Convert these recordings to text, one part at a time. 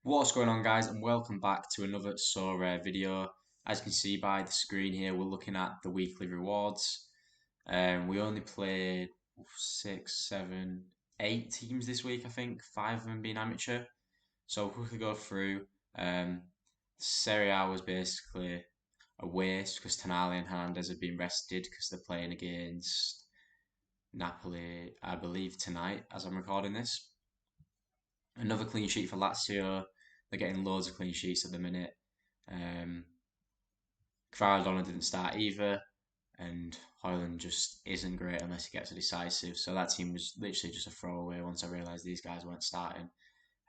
What's going on, guys, and welcome back to another Sorare video. As you can see by the screen here, we're looking at the weekly rewards. We only played six, seven, 8 teams this week, I think, 5 of them being amateur. So we'll quickly go through. Um, Serie A was basically a waste because Tonali and Hernandez have been rested because they're playing against Napoli, I believe, tonight as I'm recording this. Another clean sheet for Lazio. They're getting loads of clean sheets at the minute. Um, Kvaradona didn't start either, and Hoyland just isn't great unless he gets a decisive. So that team was literally just a throwaway once I realised these guys weren't starting.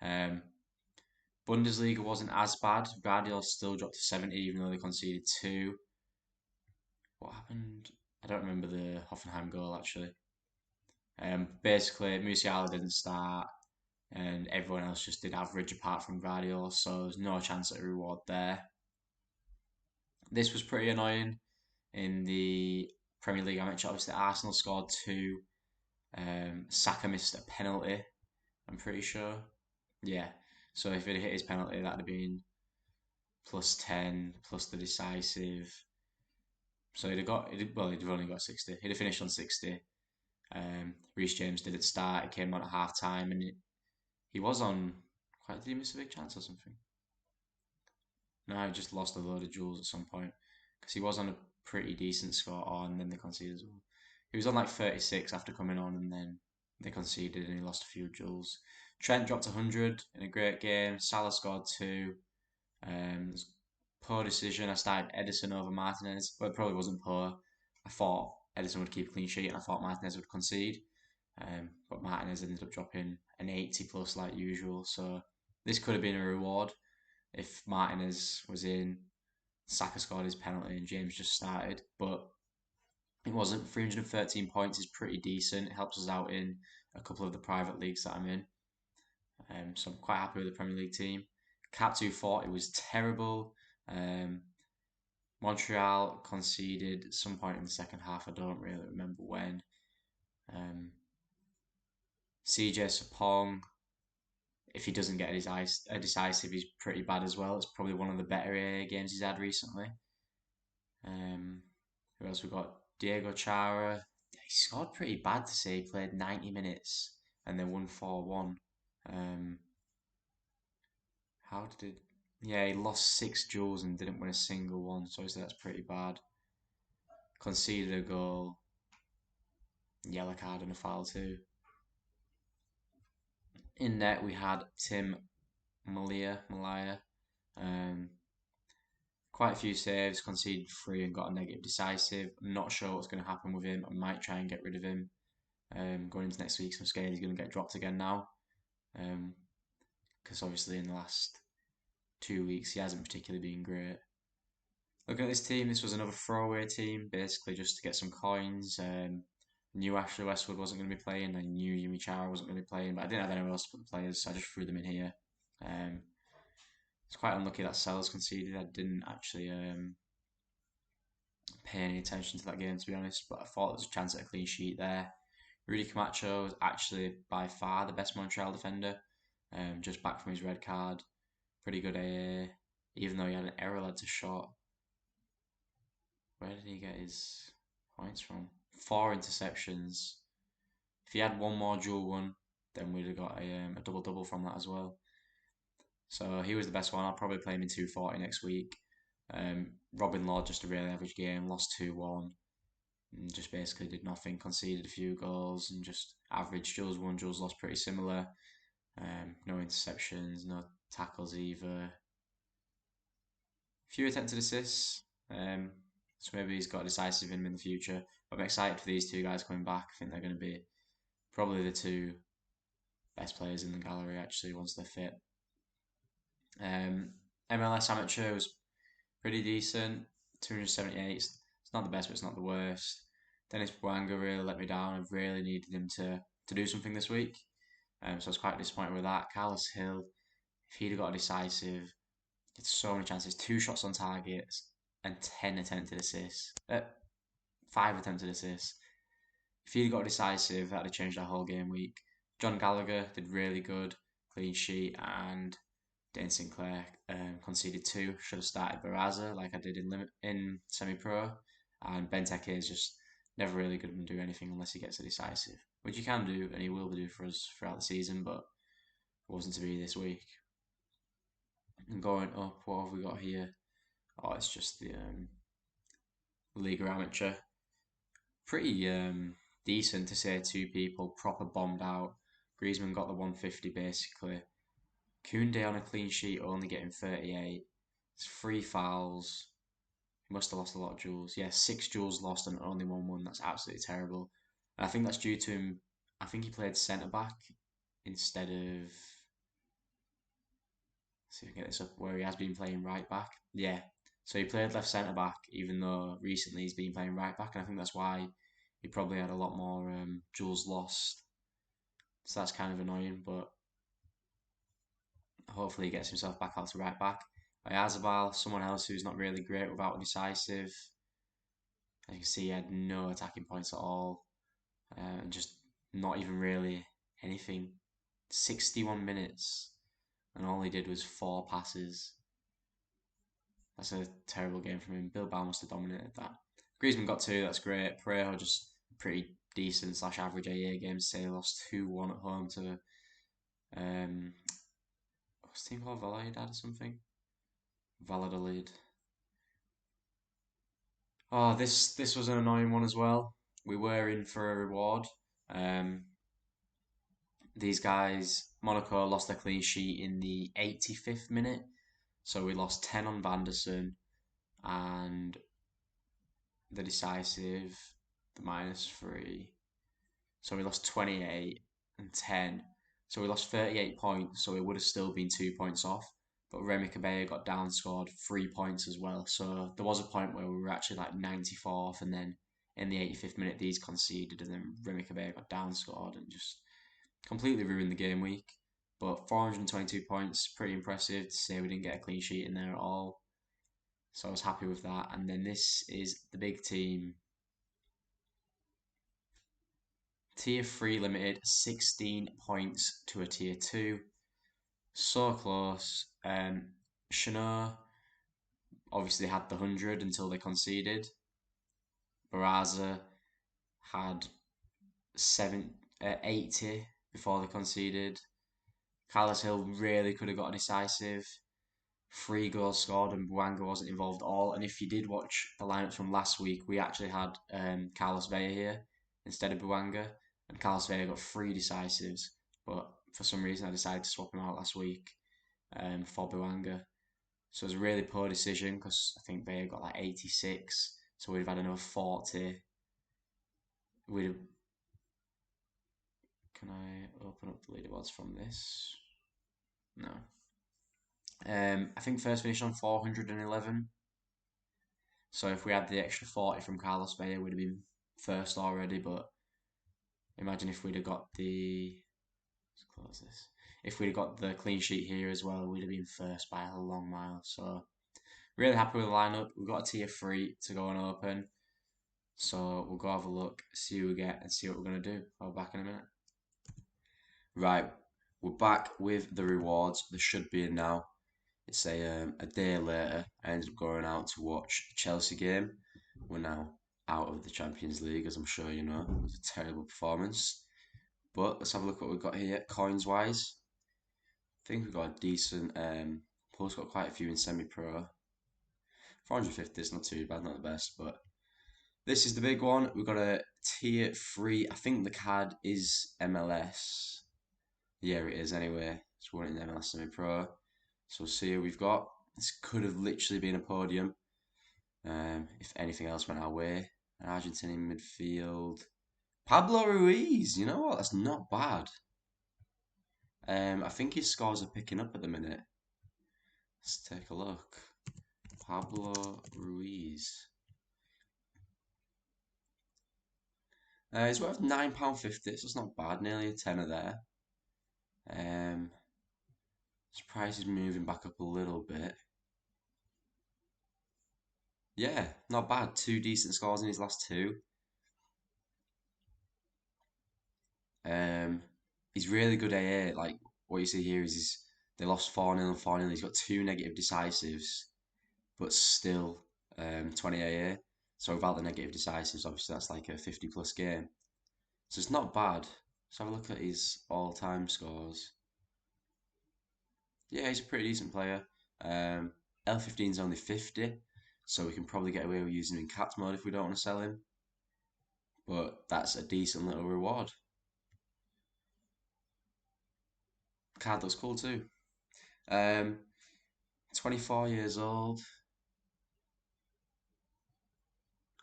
Um, Bundesliga wasn't as bad. Guardiola still dropped to 70 even though they conceded two. What happened? I don't remember the Hoffenheim goal actually. Basically, Musiala didn't start, and everyone else just did average apart from Guardiola, so there's no chance at a reward there. This was pretty annoying in the Premier League amateur. Obviously, Arsenal scored two. Saka missed a penalty, I'm pretty sure. Yeah, so if he'd hit his penalty, that'd have been plus 10, plus the decisive. So he'd have only got 60. He'd have finished on 60. Reece James didn't start. He came on at half time, and he was on. Did he miss a big chance or something? No, he just lost a load of jewels at some point because he was on a pretty decent score on, and then they conceded as well. He was on like 36 after coming on, and then they conceded, and he lost a few jewels. Trent dropped 100 in a great game. Salah scored two. Poor decision. I started Edison over Martinez, but it probably wasn't poor. I thought Edison would keep a clean sheet, and I thought Martinez would concede. But Martinez ended up dropping an 80 plus like usual. So this could have been a reward if Martinez was in, Saka scored his penalty, and James just started. But it wasn't. 313 points is pretty decent. It helps us out in a couple of the private leagues that I'm in. So I'm quite happy with the Premier League team. Cap 240 was terrible. Um, Montreal conceded at some point in the second half. I don't really remember when. Um, CJ Sapong, if he doesn't get a decisive, he's pretty bad as well. It's probably one of the better games he's had recently. Um, who else we got? Diego Chara. He scored pretty bad to say. He played 90 minutes and then won 4-1. Um, how did it? Yeah, he lost 6 duels and didn't win a single one. So obviously that's pretty bad. Conceded a goal, yellow card and a foul too. In net we had Tim Malaya. Um, quite a few saves, conceded three and got a negative decisive. I'm not sure what's going to happen with him. I might try and get rid of him going into next week. So I'm scared he's going to get dropped again now. Because obviously in the last 2 weeks he hasn't particularly been great. Looking at this team, this was another throwaway team, basically just to get some coins. Knew Ashley Westwood wasn't going to be playing. I knew Yumi Chara wasn't going to be playing, but I didn't have anywhere else to put the players, so I just threw them in here. It's quite unlucky that Sellers conceded. I didn't actually pay any attention to that game, to be honest, but I thought there was a chance at a clean sheet there. Rudy Camacho was actually by far the best Montreal defender, just back from his red card. Pretty good AA, even though he had an error led to shot. Where did he get his points from? 4 interceptions. If he had one more dual one, then we'd have got a double-double from that as well. So he was the best one. I'll probably play him in 240 next week. Robin Lord, just a really average game, lost 2-1. And just basically did nothing, conceded a few goals, and just average. Jules won, Jules lost pretty similar. No interceptions, no tackles either. Few attempted assists. So maybe he's got a decisive in him in the future. But I'm excited for these two guys coming back. I think they're going to be probably the two best players in the gallery actually once they're fit. MLS amateur was pretty decent. 278. It's not the best, but it's not the worst. Dennis Bwanga really let me down. I've really needed him to do something this week. So I was quite disappointed with that. Carlos Hill, if he'd have got a decisive, it's so many chances. 2 shots on targets and 10 attempted assists. 5 attempted assists. If he'd got a decisive, that'd have changed our whole game week. John Gallagher did really good, clean sheet, and Dane Sinclair conceded two. Should have started Baraza like I did in semi-pro, and Benteke is just never really going to do anything unless he gets a decisive, which he can do and he will do for us throughout the season, but it wasn't to be this week. And going up, what have we got here? Oh, it's just the Liga Amateur. Pretty decent to say two people proper bombed out. Griezmann got the 150 basically. Koundé on a clean sheet only getting 38. It's three fouls. He must have lost a lot of duels. Yeah, six duels lost and only one won. That's absolutely terrible. And I think that's due to him. I think he played centre back instead of. Let's see if I can get this up where he has been playing right back. Yeah. So he played left centre back, even though recently he's been playing right back, and I think that's why he probably had a lot more duels lost. So that's kind of annoying, but hopefully he gets himself back out to right back. Ayazabal, someone else who's not really great without a decisive. As you can see, he had no attacking points at all, and just not even really anything. 61 minutes, and all he did was four passes. That's a terrible game from him. Bilbao must have dominated that. Griezmann got two, that's great. Parejo just pretty decent slash average AA games. Say they lost 2-1 at home to what's the team called? Valladolid or something? Valladolid. Oh, this was an annoying one as well. We were in for a reward. Um, these guys, Monaco lost their clean sheet in the 85th minute, so we lost 10 on Vanderson and the decisive, the -3. So we lost 28 and 10. So we lost 38 points, so we would have still been 2 points off. But Remy Cabella got down scored 3 points as well. So there was a point where we were actually like 94th, and then in the 85th minute, these conceded, and then Remy Cabella got down scored and just completely ruined the game week. But 422 points, pretty impressive to say we didn't get a clean sheet in there at all. So I was happy with that. And then this is the big team. Tier 3 limited, 16 points to a Tier 2. So close. Chanot obviously had the 100 until they conceded. Baraza had 80 before they conceded. Carlos Hill really could have got a decisive. 3 goals scored and Buanga wasn't involved at all. And if you did watch the lineups from last week, we actually had Carlos Vela here instead of Buanga, and Carlos Vela got 3 decisives. But for some reason, I decided to swap him out last week for Buanga. So it was a really poor decision because I think Vela got like 86, so we'd have had another 40. We'd have... Can I open up the leaderboards from this? No. I think first finished on 411. So if we had the extra 40 from Carlos Vela, we'd have been first already. But imagine if we'd have got the... Let's close this. If we'd have got the clean sheet here as well, we'd have been first by a long mile. So really happy with the lineup. We've got a tier 3 to go and open. So we'll go have a look, see who we get, and see what we're going to do. I'll be back in a minute. Right, we're back with the rewards. There should be in now. It's a day later. I ended up going out to watch the Chelsea game. We're now out of the Champions League, as I'm sure you know. It was a terrible performance. But let's have a look what we've got here, coins wise. I think we've got a decent. Plus, got quite a few in semi-pro. 450 is not too bad, not the best, but this is the big one. We've got a tier 3. I think the card is MLS. Yeah, it is anyway. It's one in MLS semi-pro. So see who we've got. This could have literally been a podium. If anything else went our way. An Argentinian midfield. Pablo Ruiz, you know what? That's not bad. I think his scores are picking up at the minute. Let's take a look. Pablo Ruiz. He's worth £9.50, so it's not bad. Nearly a tenner there. His price is moving back up a little bit. Yeah, not bad. 2 decent scores in his last 2. He's really good AA. Like what you see here is the They lost 4-0 and 4-0. He's got two negative decisives, but still 20 AA. So without the negative decisives, obviously that's like a 50 plus game. So it's not bad. Let's have a look at his all-time scores. Yeah, he's a pretty decent player. L15 is only 50, so we can probably get away with using him in capped mode if we don't want to sell him. But that's a decent little reward. Card looks cool too. 24 years old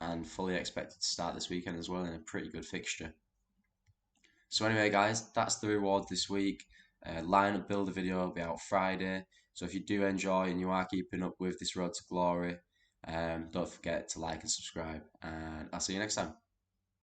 and fully expected to start this weekend as well in a pretty good fixture. So anyway, guys, that's the reward this week. Lineup builder video will be out Friday. So if you do enjoy and you are keeping up with this road to glory, don't forget to like and subscribe. And I'll see you next time.